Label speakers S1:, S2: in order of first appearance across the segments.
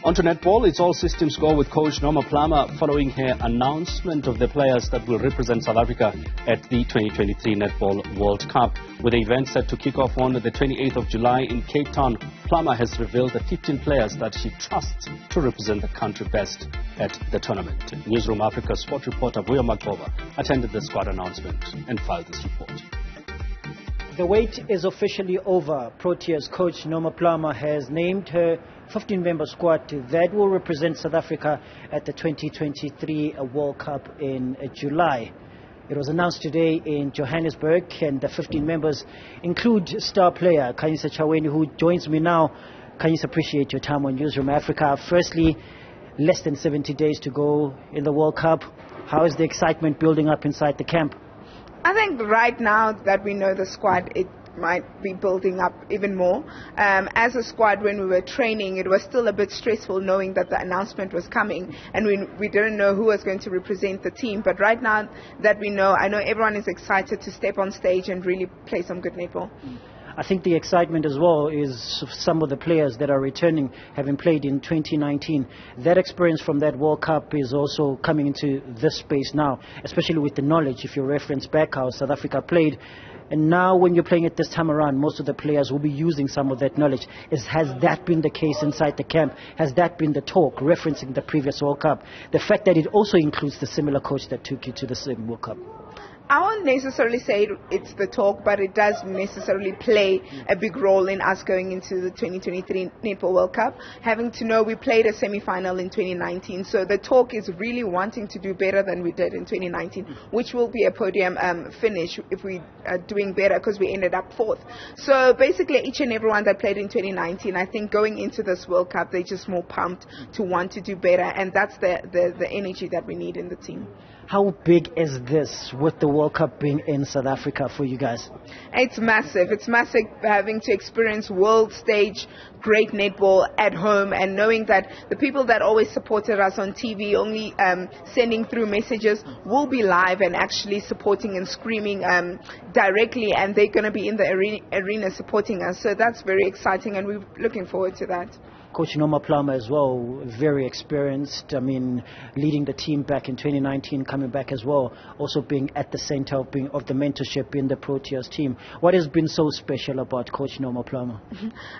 S1: On to netball, it's all systems go with Coach Norma Plummer following her announcement of the players that will represent South Africa at the 2023 Netball World Cup. With the event set to kick off on the 28th of July in Cape Town, Plummer has revealed the 15 players that she trusts to represent the country best at the tournament. Newzroom Afrika sport reporter Vuyo Macoba attended the squad announcement and filed this report.
S2: The wait is officially over. Proteas coach Norma Plummer has named her 15-member squad that will represent South Africa at the 2023 World Cup in July. It was announced today in Johannesburg, and the 15 members include star player Khanyisa Chaweni, who joins me now. Khanyisa, appreciate your time on Newzroom Afrika. Firstly, less than 70 days to go in the World Cup. How is the excitement building up inside the camp?
S3: I think right now that we know the squad, it might be building up even more. As a squad, when we were training, it was still a bit stressful knowing that the announcement was coming and we didn't know who was going to represent the team. But right now that we know, I know everyone is excited to step on stage and really play some good netball.
S2: I think the excitement as well is some of the players that are returning, having played in 2019. That experience from that World Cup is also coming into this space now, especially with the knowledge, if you reference back how South Africa played. And now when you're playing it this time around, most of the players will be using some of that knowledge. Has that been the case inside the camp? Has that been the talk, referencing the previous World Cup? The fact that it also includes the similar coach that took you to the same World Cup.
S3: I won't necessarily say it's the talk, but it does necessarily play a big role in us going into the 2023 Netball World Cup. Having to know we played a semi-final in 2019, so the talk is really wanting to do better than we did in 2019, which will be a podium finish if we are doing better, because we ended up 4th. So basically each and everyone that played in 2019, I think going into this World Cup, they're just more pumped to want to do better, and that's the energy that we need in the team.
S2: How big is this with the World Cup being in South Africa for you guys?
S3: It's massive. It's massive having to experience world stage great netball at home, and knowing that the people that always supported us on TV, only sending through messages, will be live and actually supporting and screaming directly, and they're going to be in the arena supporting us. So that's very exciting, and we're looking forward to that.
S2: Coach Norma Plummer as well, very experienced. I mean, leading the team back in 2019, coming back as well, also being at the center of the mentorship in the Proteas team. What has been so special about Coach Norma Plummer?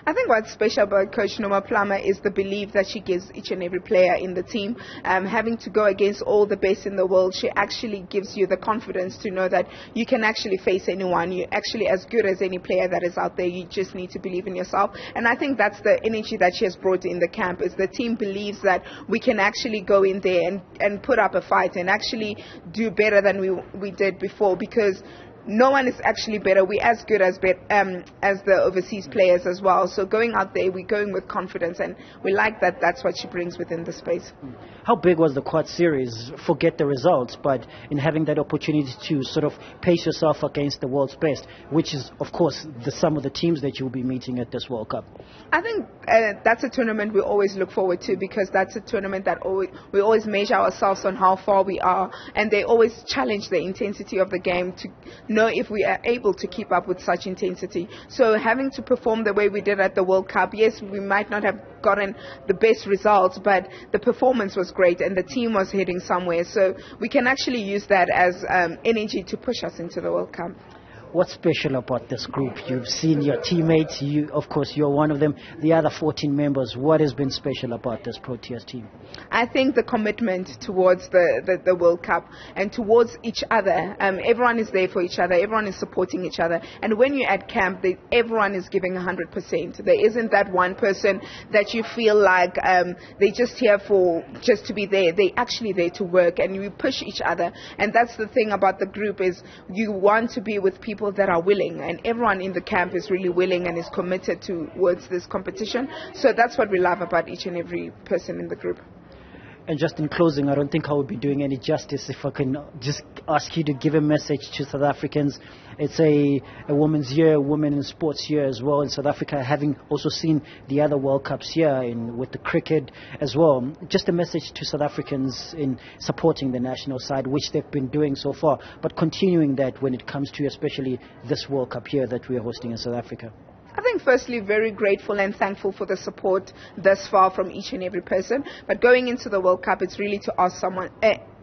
S3: I think what's special about Coach Norma Plummer is the belief that she gives each and every player in the team. Having to go against all the best in the world, she actually gives you the confidence to know that you can actually face anyone. You're actually as good as any player that is out there. You just need to believe in yourself. And I think that's the energy that she has brought in the camp, is the team believes that we can actually go in there and put up a fight and actually do better than we did before, because no one is actually better. We're as good as the overseas players as well. So going out there, we're going with confidence, and we like that. That's what she brings within the space.
S2: How big was the quad series? Forget the results, but in having that opportunity to sort of pace yourself against the world's best, which is, of course, some of the teams that you'll be meeting at this World Cup.
S3: I think that's a tournament we always look forward to, because that's a tournament that we always measure ourselves on how far we are, and they always challenge the intensity of the game to know if we are able to keep up with such intensity. So having to perform the way we did at the World Cup, yes, we might not have gotten the best results, but the performance was great and the team was heading somewhere. So we can actually use that as energy to push us into the World Cup.
S2: What's special about this group? You've seen your teammates. Of course, you're one of them. The other 14 members, what has been special about this Proteas team?
S3: I think the commitment towards the World Cup and towards each other. Everyone is there for each other. Everyone is supporting each other. And when you're at camp, everyone is giving 100%. There isn't that one person that you feel like they're just here just to be there. They're actually there to work, and we push each other. And that's the thing about the group, is you want to be with people that are willing, and everyone in the camp is really willing and is committed towards this competition. So that's what we love about each and every person in the group.
S2: And just in closing, I don't think I would be doing any justice if I can just ask you to give a message to South Africans. It's a women's year, women in sports year as well in South Africa, having also seen the other World Cups here with the cricket as well. Just a message to South Africans in supporting the national side, which they've been doing so far, but continuing that when it comes to especially this World Cup here that we are hosting in South Africa.
S3: I think firstly very grateful and thankful for the support thus far from each and every person. But going into the World Cup, it's really to ask someone,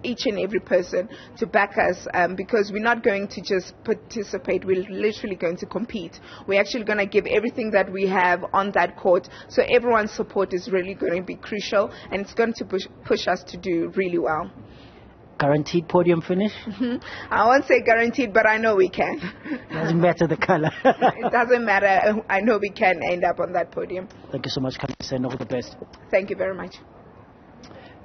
S3: each and every person, to back us, because we're not going to just participate, we're literally going to compete. We're actually going to give everything that we have on that court, so everyone's support is really going to be crucial, and it's going to push us to do really well.
S2: Guaranteed podium finish?
S3: I won't say guaranteed, but I know we can.
S2: Doesn't matter the color.
S3: It doesn't matter. I know we can end up on that podium.
S2: Thank you so much, Khanyisa, and all the best.
S3: Thank you very much.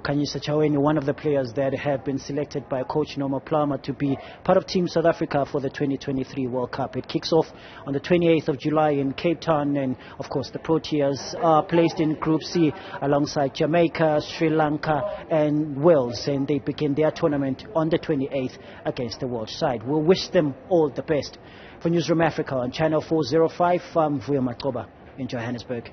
S2: Khanyisa Chaweni, one of the players that have been selected by Coach Norma Plummer to be part of Team South Africa for the 2023 World Cup. It kicks off on the 28th of July in Cape Town, and of course the Proteas are placed in Group C alongside Jamaica, Sri Lanka and Wales, and they begin their tournament on the 28th against the Welsh side. We'll wish them all the best. For Newzroom Afrika on Channel 405, I'm Vuyo Macoba in Johannesburg.